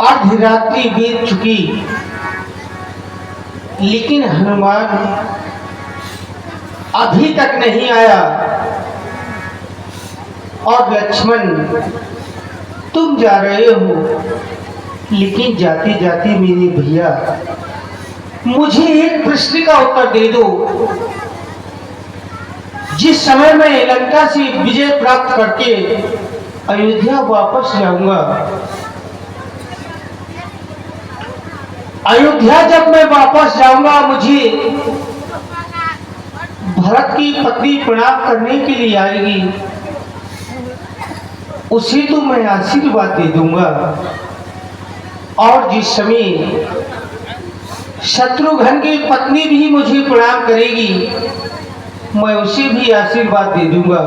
अर्धरात्रि बीत चुकी, लेकिन हनुमान अभी तक नहीं आया। और लक्ष्मण, तुम जा रहे हो, लेकिन जाते जाते मेरे भैया मुझे एक प्रश्न का उत्तर दे दो। जिस समय मैं लंका से विजय प्राप्त करके अयोध्या वापस जाऊंगा, अयोध्या जब मैं वापस जाऊंगा, मुझे भरत की पत्नी प्रणाम करने के लिए आएगी, उसे तो मैं आशीर्वाद दे दूंगा। और जिस समय शत्रुघ्न की पत्नी भी मुझे प्रणाम करेगी, मैं उसे भी आशीर्वाद दे दूंगा।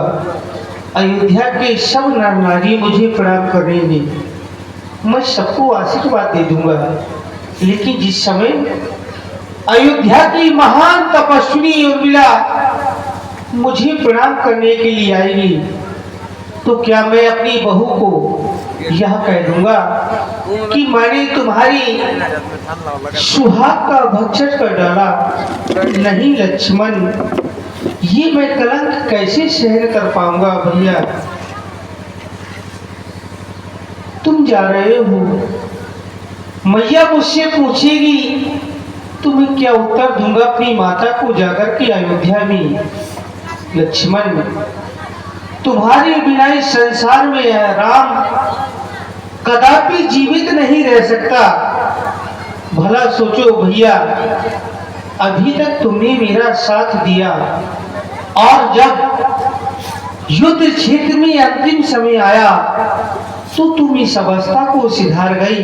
अयोध्या के सब नर नारी मुझे प्रणाम करेंगे, मैं सबको आशीर्वाद दे दूंगा। लेकिन जिस समय अयोध्या की महान तपस्विनी उर्मिला मुझे प्रणाम करने के लिए आएगी, तो क्या मैं अपनी बहू को यह कह दूंगा कि मैंने तुम्हारी सुहाग का भक्षण कर डाला? नहीं लक्ष्मण, ये मैं कलंक कैसे सहन कर पाऊंगा भैया। तुम जा रहे हो, मैया मुझसे पूछेगी तो मैं क्या उत्तर दूंगा अपनी माता को जाकर के अयोध्या में? लक्ष्मण, तुम्हारे बिना इस संसार में राम कदापि जीवित नहीं रह सकता। भला सोचो भैया, अभी तक तुमने मेरा साथ दिया, और जब युद्ध क्षेत्र में अंतिम समय आया तो तुम इस अवस्था को सिधार गई।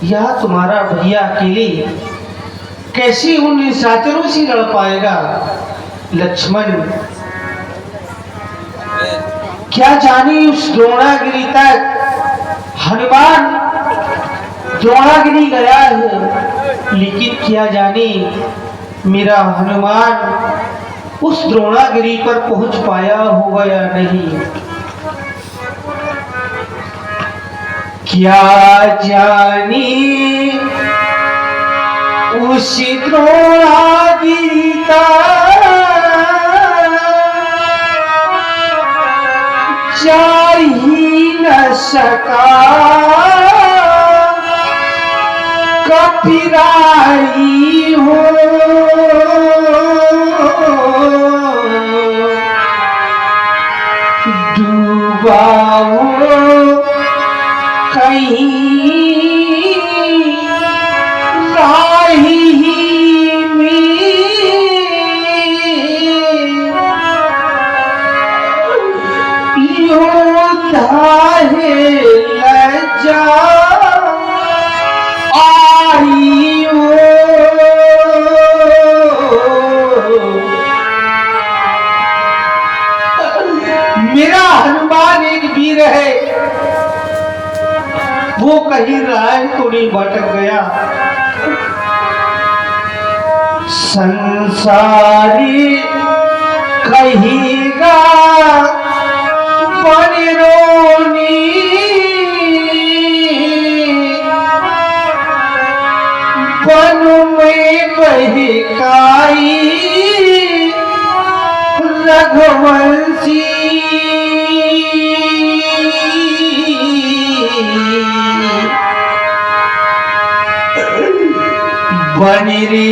यह तुम्हारा भैया अकेले कैसे उन निशाचरों से लड़ पाएगा? लक्ष्मण, क्या जाने उस द्रोणागिरी तक हनुमान द्रोणागिरी गया है, लेकिन क्या जाने मेरा हनुमान उस द्रोणागिरी पर पहुंच पाया होगा या नहीं। क्या जाने उस द्रोणागिरी तक जा ही न सका, कपिराई हो डूबा हो कहीं राही में, योद्धा है लज्जा आई हो। मेरा हनुमान एक वीर है, वो कहीं राह तो नहीं भटक गया। संसारी कहेगा बनरोनी, वन में बहकाई रघुवंशी, बनी रे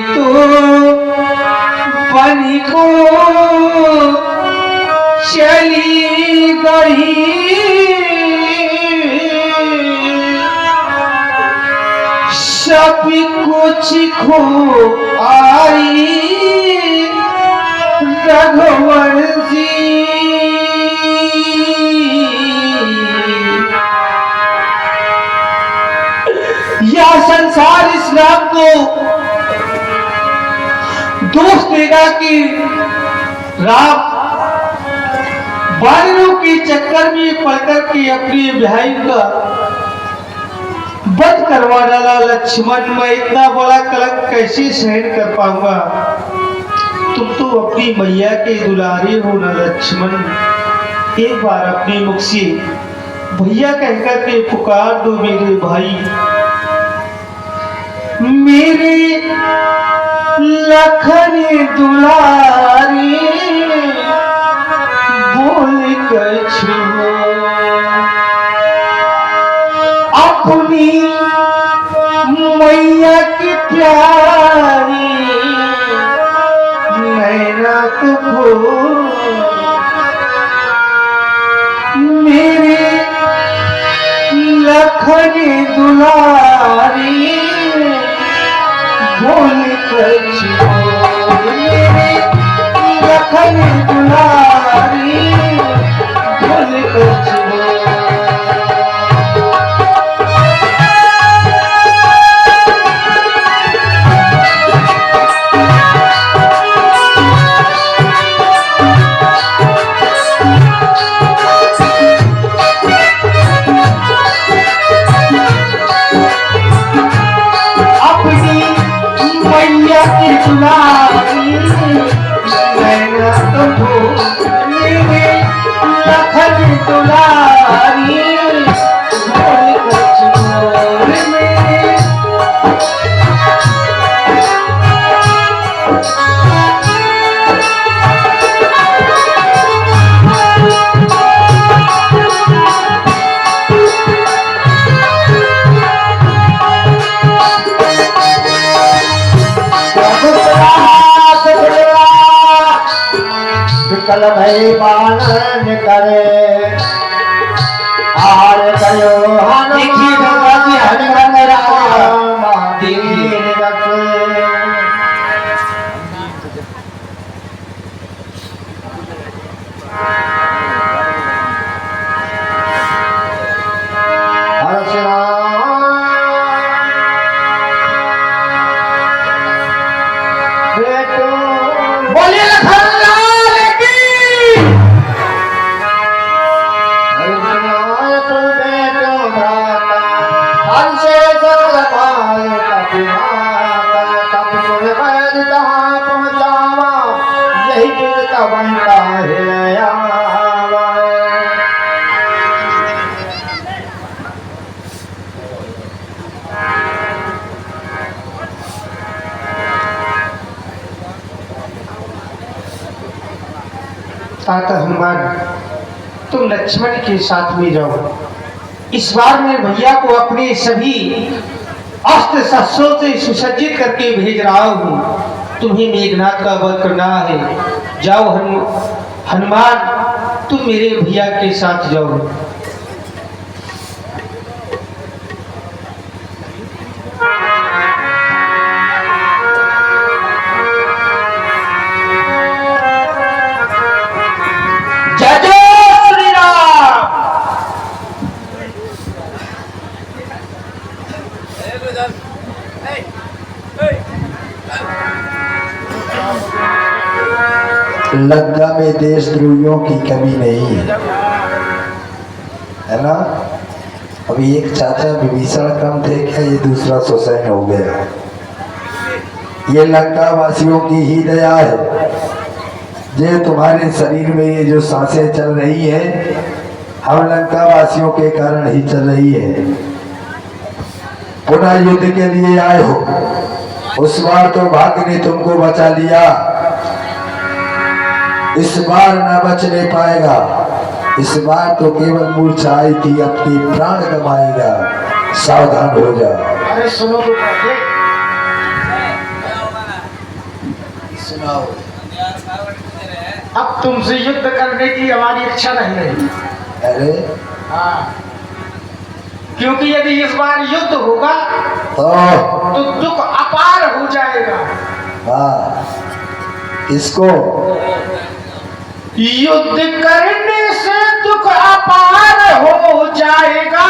तो बनी को चली गई, सब कुछ खो आई रघुवंशी। यह संसार इस राम को दोष देगा कि राम वानरों के चक्कर में पड़कर के अपनी बहन का वध करवा डाला। लक्ष्मण, मैं इतना बड़ा कलंक कैसे सहन कर पाऊंगा? तुम तो अपनी मैया के दुलारे हो न लक्ष्मण। एक बार अपने मुख से भैया कहकर के पुकार दो मेरे भाई, मेरे लखन दुलारी बोल कछु अपनी मैया की प्यारी नैना तो मेरे लखन दुलारी बोल कछु मेरे लखन दुलारी बोल कछु। विकल भई पालन करे आर कयो देखिए गंगा जी हनुमान राम देखिए बोलिए लखनलाल की यही जिनका बनता है ताता हनुमान, तुम लक्ष्मण के साथ में जाओ। इस बार मैं भैया को अपने सभी अस्त्र शस्त्रों से सुसज्जित करके भेज रहा हूँ। तुम्हें मेघनाथ का वध करना है। जाओ हनुमान, तुम मेरे भैया के साथ जाओ। लंका में देशद्रोहियों की कमी नहीं है ना। अभी एक चाचा विभीषण कम थे क्या, ये दूसरा सुसैन हो गया। ये लंका वासियों की ही दया है। ये तुम्हारे शरीर में ये जो सांसें चल रही है, हम लंका वासियों के कारण ही चल रही है। पुनः युद्ध के लिए आए हो। उस बार तो भाग्य ने तुमको बचा लिया, इस बार न बचने पाएगा। इस बार तो केवल मूर्छा आई थी, अपनी प्राण गवाएगा। सावधान हो जा। अरे सुनो तो पहले सुनाओ। अब तुमसे युद्ध करने की हमारी इच्छा नहीं रही। अरे हाँ, क्योंकि यदि इस बार युद्ध होगा तो दुख अपार हो जाएगा। हाँ, इसको युद्ध करने से दुख अपार हो जाएगा।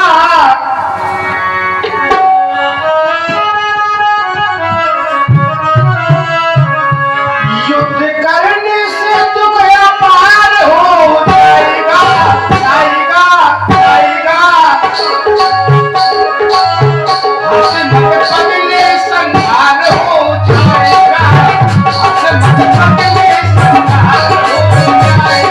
युद्ध करने से दुख अपार हो जाएगा, जाएगा, जाएगा। हसमत पगले संहार हो जाएगा, हसमत पगले संहार हो जाएगा।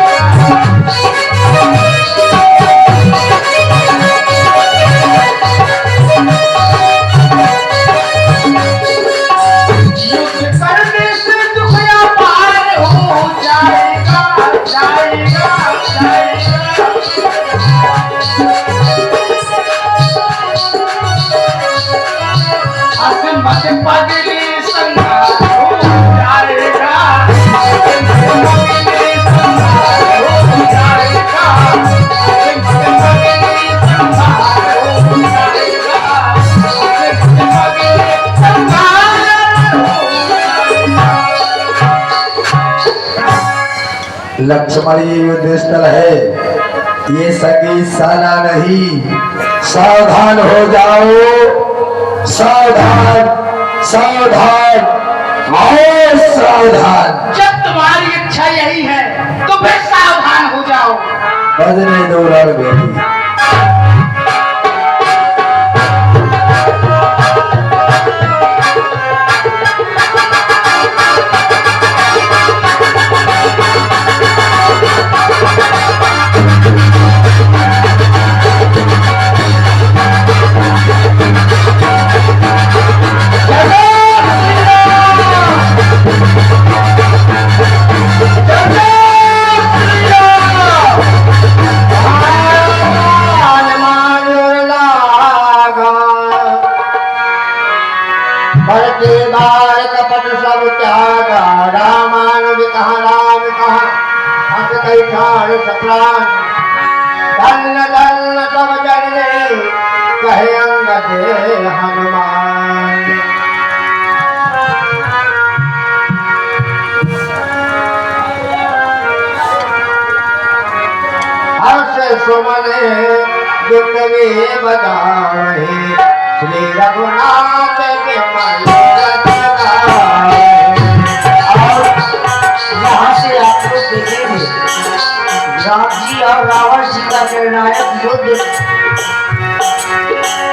तुम्हारी ये युद्ध स्थल है, ये संगीत शाला नहीं। सावधान हो जाओ, सावधान सावधान और सावधान। जब तुम्हारी इच्छा यही है तो फिर सावधान हो जाओ। बजने दो रण बेटी। कपट सब त्यागा, रामानुज कहा राम कहा, हंस कई ठाड़ सप्राण। धन्य धन्य सब जने, कहे अंगद हनुमान। हर्ष सुमने दुर्गे बजाए, श्री रघुनाथ के मन। और यहाँ से आप लोग देखेंगे राम जी और रावण जी का निर्णायक युद्ध,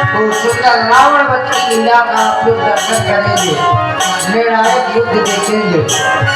तो सुंदर रावण वध की लीला का आप लोग दर्शन करेंगे, निर्णायक युद्ध देखेंगे।